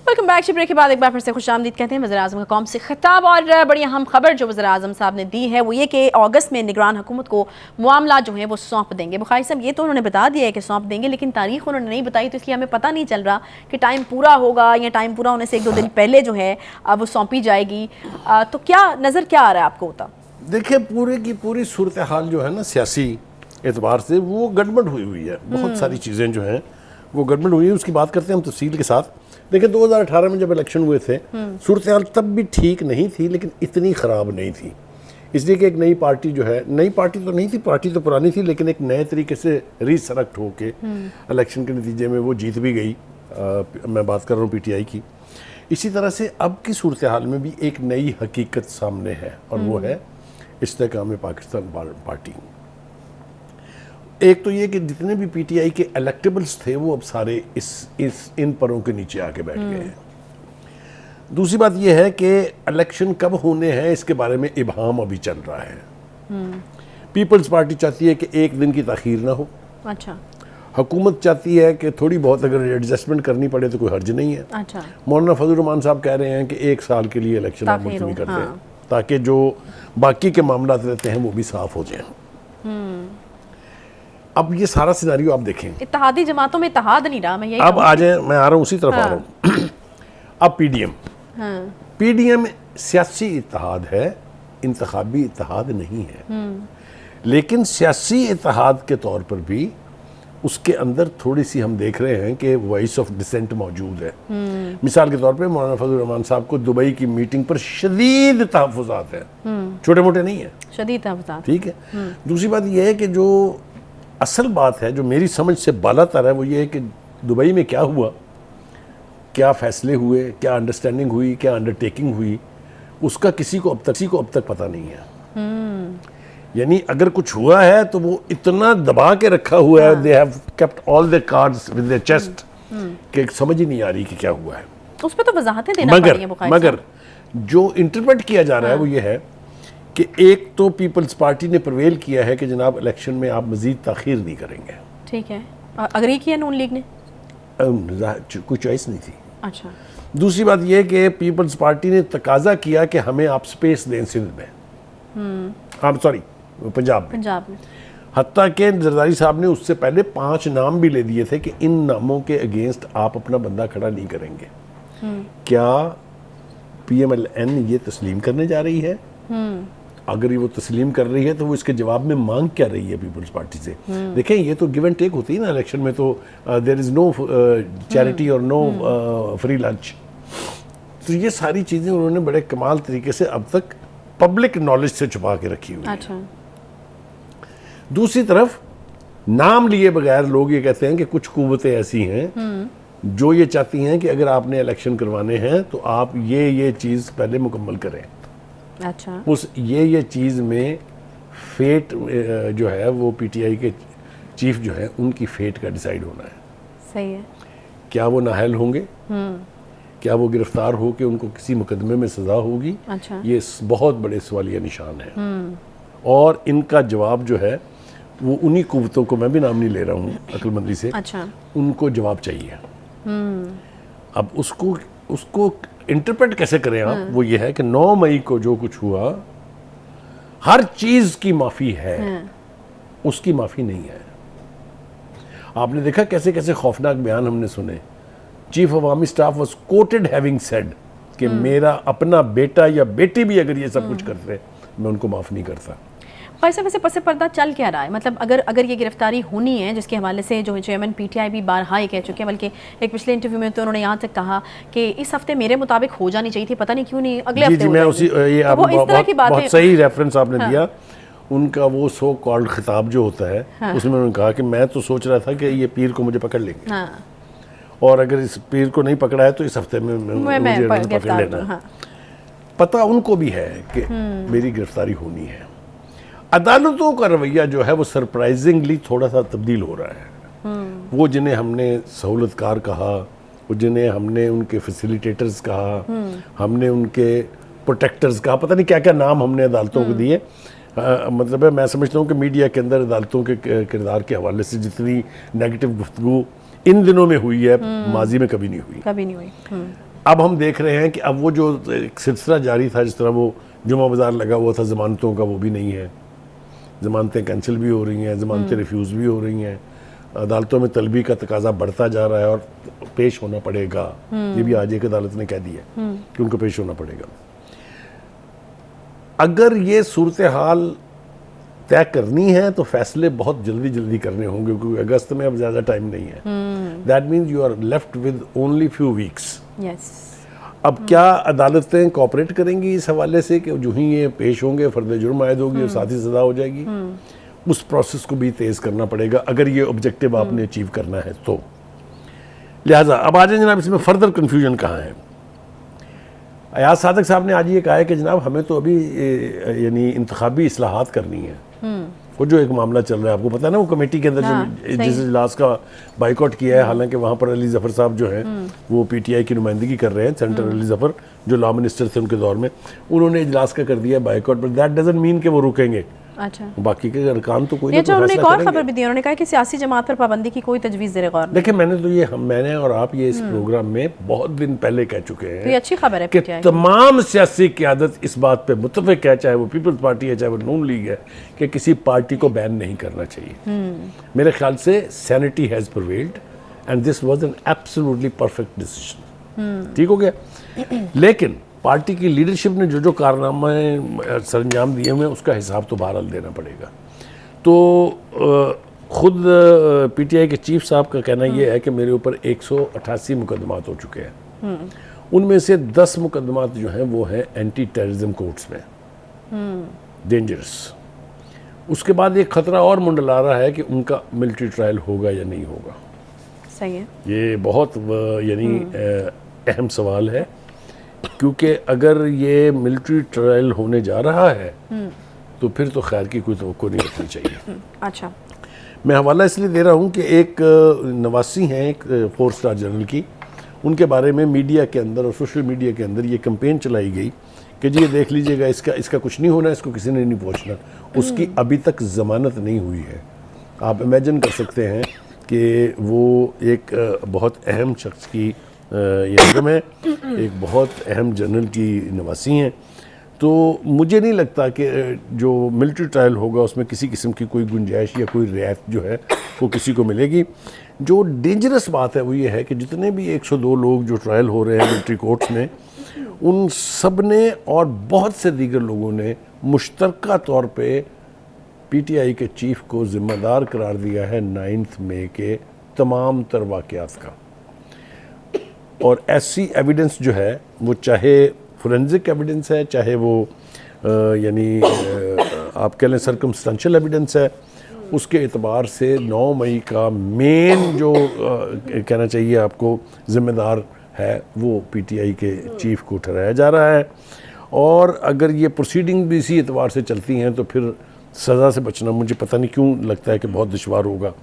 Welcome back. Break के बाद एक बार फिर से खुशामदीद कहते हैं। वज़ीर-ए-आज़म का कौम से खिताब और बड़ी अहम खबर जो वज़ीर-ए-आज़म साहब ने दी है वो ये कि अगस्त में निगरान हुकूमत को मामला जो है वो सौंप देंगे। बुखारी साहब ये तो उन्होंने बता दिया है कि सौंप देंगे, लेकिन तारीख उन्होंने नहीं बताई, तो इसलिए हमें पता नहीं चल रहा कि टाइम पूरा होगा या टाइम पूरा होने से 1-2 दिन पहले जो है वो सौंपी जाएगी। तो क्या नज़र क्या आ रहा है आपको होता? देखिए, पूरी की पूरी सूरत हाल जो है ना सियासी एतबार से वो गड़बड़ हुई है। बहुत सारी चीज़ें जो हैं वो गड़बड़ हुई है, उसकी बात करते हैं हम तफसील के साथ। देखिए, 2018 में जब इलेक्शन हुए थे सूरत हाल तब भी ठीक नहीं थी, लेकिन इतनी ख़राब नहीं थी, इसलिए कि एक नई पार्टी जो है, नई पार्टी तो नहीं थी, पार्टी तो पुरानी थी, लेकिन एक नए तरीके से रीसलेक्ट होके इलेक्शन के नतीजे में वो जीत भी गई। मैं बात कर रहा हूँ PTI की। इसी तरह से अब की सूरत हाल में भी एक नई हकीकत सामने है और वो है इस्तेकाम पाकिस्तान पार्टी। एक तो ये कि जितने भी PTI के इलेक्टेबल्स थे वो अब सारे इन परों के नीचे आके बैठ गए हैं। दूसरी बात ये है कि इलेक्शन कब होने हैं इसके बारे में इबहाम अभी चल रहा है। पीपल्स पार्टी चाहती है कि एक दिन की ताखीर ना हो। अच्छा। हुकूमत चाहती है कि थोड़ी बहुत अगर एडजस्टमेंट करनी पड़े तो कोई हर्ज नहीं है। अच्छा। मौलाना फजल रहमान साहब कह रहे हैं कि 1 साल के लिए इलेक्शन आप मुलतवी कर दें, ताकि जो बाकी के मामला रहते हैं वो भी साफ हो जाएं। अब ये सारा सिनारियो आप देखें, इत्तेहादी जमातों में इत्तेहाद नहीं रहा। मैं यही अब आ जाए, मैं आ रहा हूँ उसी तरफ आ रहा हूँ। अब PDM सियासी इत्तेहाद है, इंतखाबी इत्तेहाद नहीं है, लेकिन सियासी इत्तेहाद के तौर पर भी उसके अंदर थोड़ी सी हम देख रहे हैं कि वॉइस ऑफ डिसेंट मौजूद है। मिसाल के तौर पे मौलाना फजल रहमान साहब को दुबई की मीटिंग पर शदीद तहफ़्फ़ुज़ात हैं, छोटे मोटे नहीं है, शदीद तहफ़्फ़ुज़ात, ठीक है। दूसरी बात यह है कि जो असल बात है जो मेरी समझ से बालातर है वो ये है कि दुबई में क्या हुआ, क्या फैसले हुए, क्या अंडरस्टैंडिंग हुई, क्या अंडरटेकिंग हुई, उसका किसी को अब तक पता नहीं है। यानी अगर कुछ हुआ है तो वो इतना दबा के रखा हुआ है, they have kept all the cards with their chest, कि समझ ही नहीं आ रही कि क्या हुआ है। उस पे तो वजाहतें देना पड़ेगी। मगर जो इंटरप्रेट किया जा रहा है वो ये है कि एक तो पीपल्स पार्टी ने प्रवेल किया है कि जनाब इलेक्शन में आप मजीद ताखीर नहीं करेंगे। ठीक है। अग्री किया नून लीग ने? कोई चॉइस नहीं थी। अच्छा। दूसरी बात यह कि पीपल्स पार्टी ने तकाजा किया कि हमें आप स्पेस दें सिंध में, हाँ सॉरी पंजाब में। हत्ता के जरदारी साहब ने उससे पहले 5 नाम भी ले दिए थे कि इन नामों के अगेंस्ट आप अपना बंदा खड़ा नहीं करेंगे। क्या PMLN ये तस्लीम करने जा रही है? अगर ये वो तस्लीम कर रही है तो वो इसके जवाब में मांग क्या रही है पीपल्स पार्टी से? देखें, ये तो गिव एंड टेक होती है ना इलेक्शन में, तो देयर इज नो चैरिटी और नो फ्री लंच। तो ये सारी चीज़ें उन्होंने बड़े कमाल तरीके से अब तक पब्लिक नॉलेज से छुपा के रखी हुई है। दूसरी तरफ नाम लिए बगैर लोग ये कहते हैं कि कुछ कुव्वतें ऐसी हैं जो ये चाहती हैं कि अगर आपने इलेक्शन करवाने हैं तो आप ये चीज़ पहले मुकम्मल करें। अच्छा। उस ये चीज़ में फेट जो है वो PTI के चीफ जो है उनकी फेट का डिसाइड होना है। सही है। क्या वो नाअहल होंगे? क्या वो गिरफ्तार हो के उनको किसी मुकदमे में सज़ा होगी? अच्छा। ये बहुत बड़े सवालिया निशान है। और इनका जवाब जो है वो उन्हीं कुव्वतों को, मैं भी नाम नहीं ले रहा हूँ अक्लमंदी से, अच्छा, उनको जवाब चाहिए। अब उसको इंटरप्रेट कैसे करें आप? वो ये है कि 9 मई को जो कुछ हुआ हर चीज की माफी है, उसकी माफी नहीं है। आपने देखा कैसे कैसे खौफनाक बयान हमने सुने। Chief Awami staff was coated having said कि मेरा अपना बेटा या बेटी भी अगर ये सब कुछ करते मैं उनको माफ नहीं करता। वैसे पसे पर्दा चल क्या रहा है? मतलब अगर ये गिरफ्तारी होनी है, जिसके हवाले से जो चेयरमैन PTI भी बारहा ये कह चुके हैं, बल्कि एक पिछले इंटरव्यू में तो उन्होंने यहाँ तक कहा कि इस हफ्ते मेरे मुताबिक हो जानी चाहिए थी, पता नहीं क्यों नहीं अगले हफ्ते। मैं उसी ये तो वो इस तरह की बातें, बहुत सही रेफरेंस आपने दिया। उनका वो सो कॉल्ड खिताब जो होता है उसमें उन्होंने कहा कि मैं तो सोच रहा था कि ये पीर को मुझे पकड़ लेंगे, और अगर इस पीर को नहीं पकड़ा है तो इस हफ्ते में मुझे पकड़ लेना। पता उनको भी है कि मेरी गिरफ्तारी होनी है। अदालतों का रवैया जो है वो सरप्राइजिंगली थोड़ा सा तब्दील हो रहा है। वो जिन्हें हमने सहूलतकार कहा, वो जिन्हें हमने उनके फैसिलिटेटर्स कहा, हमने उनके प्रोटेक्टर्स कहा, पता नहीं क्या क्या नाम हमने अदालतों को दिए। मतलब है, मैं समझता हूँ कि मीडिया के अंदर अदालतों के किरदार के हवाले से जितनी नेगेटिव गुफ्तगू इन दिनों में हुई है माजी में कभी नहीं हुई। अब हम देख रहे हैं कि अब वो जो एक सिलसिला जारी था, जिस तरह वो जुमा बाजार लगा हुआ था ज़मानतों का, वो भी नहीं है। ज़मानतें कैंसिल भी हो रही हैं, ज़मानतें रिफ्यूज़ भी हो रही हैं, अदालतों में तलबी का तकाजा बढ़ता जा रहा है और पेश होना पड़ेगा। ये भी आज एक अदालत ने कह दिया कि उनको पेश होना पड़ेगा। अगर ये सूरत हाल तय करनी है तो फैसले बहुत जल्दी जल्दी करने होंगे, क्योंकि अगस्त में अब ज़्यादा टाइम नहीं है। That means you are left with only few weeks. अब क्या अदालतें कोऑपरेट करेंगी इस हवाले से कि जो ही ये पेश होंगे, फर्द जुर्म आयद होगी और साथ ही सज़ा हो जाएगी? उस प्रोसेस को भी तेज़ करना पड़ेगा अगर ये ऑब्जेक्टिव आपने अचीव करना है तो। लिहाजा अब आ जाए जनाब, इसमें फर्दर कन्फ्यूजन कहाँ है। अयाज सादक साहब ने आज ये कहा है कि जनाब हमें तो अभी यानी इंतखाबी इस्लाहात करनी है। वो जो एक मामला चल रहा है, आपको पता है ना, वो कमेटी के अंदर जो जिस इजलास का बाइकआउट किया है, हालांकि वहाँ पर अली जफ़र साहब जो हैं वो पीटीआई की नुमाइंदगी कर रहे हैं, सेनेटर अली जफ़र जो लॉ मिनिस्टर थे उनके दौर में, उन्होंने इजलास का कर दिया boycott, but that doesn't mean कि वो रुकेंगे। अच्छा, बाकी के अरकान तो कोई उन्होंने एक और खबर भी दी, उन्होंने कहा कि सियासी जमात पर पाबंदी की कोई तजवीज़ ज़ेर गौर नहीं। देखिए, मैंने और आप ये इस प्रोग्राम में बहुत दिन पहले कह चुके हैं, तो ये अच्छी खबर है कि तमाम सियासी क़यादत इस बात पे मुत्तफ़िक़ है, चाहे वो पीपल्स पार्टी है, चाहे वो नून लीग है, कि किसी पार्टी को बैन नहीं करना चाहिए। मेरे ख्याल से sanity has prevailed and this was an absolutely perfect decision. ठीक हो गया। लेकिन पार्टी की लीडरशिप ने जो कारनामे सरंजाम दिए हुए हैं उसका हिसाब तो बहरहाल देना पड़ेगा। तो खुद पीटीआई के चीफ साहब का कहना यह है कि मेरे ऊपर 188 मुकदमात हो चुके हैं, उनमें से 10 मुकदमात जो हैं वो हैं एंटी टेररिज्म कोर्ट्स में, डेंजरस। उसके बाद एक ख़तरा और मंडला रहा है कि उनका मिलिट्री ट्रायल होगा या नहीं होगा। सही है, ये बहुत यानी अहम सवाल है, क्योंकि अगर ये मिलिट्री ट्रायल होने जा रहा है तो फिर तो खैर की कोई तवक्को नहीं रखनी चाहिए। अच्छा, मैं हवाला इसलिए दे रहा हूँ कि एक नवासी हैं, एक 4 स्टार जनरल की, उनके बारे में मीडिया के अंदर और सोशल मीडिया के अंदर ये कैंपेन चलाई गई कि जी ये देख लीजिएगा, इसका कुछ नहीं होना, इसको किसी ने नहीं पहुँचना। उसकी अभी तक ज़मानत नहीं हुई है। आप इमेजिन कर सकते हैं कि वो एक बहुत अहम शख्स की यंगम है, एक बहुत अहम जनरल की नवासी हैं। तो मुझे नहीं लगता कि जो मिलिट्री ट्रायल होगा उसमें किसी किस्म की कोई गुंजाइश या कोई रियायत जो है वो किसी को मिलेगी। जो डेंजरस बात है वो ये है कि जितने भी 102 लोग जो ट्रायल हो रहे हैं मिलिट्री कोर्ट्स में, उन सब ने और बहुत से दीगर लोगों ने मुश्तरका तौर पे पीटीआई के चीफ को ज़िम्मेदार करार दिया है 9 मई के तमाम तर वाक़यात का। और ऐसी एविडेंस जो है वो चाहे फोरेंसिक एविडेंस है, चाहे वो यानी आप कह लें सर्कमस्टेंशियल एविडेंस है, उसके एतबार से 9 मई का मेन जो कहना चाहिए आपको ज़िम्मेदार है वो पीटीआई के चीफ को ठहराया जा रहा है। और अगर ये प्रोसीडिंग भी इसी एतबार से चलती हैं तो फिर सज़ा से बचना मुझे पता नहीं क्यों लगता है कि बहुत दुश्वार होगा।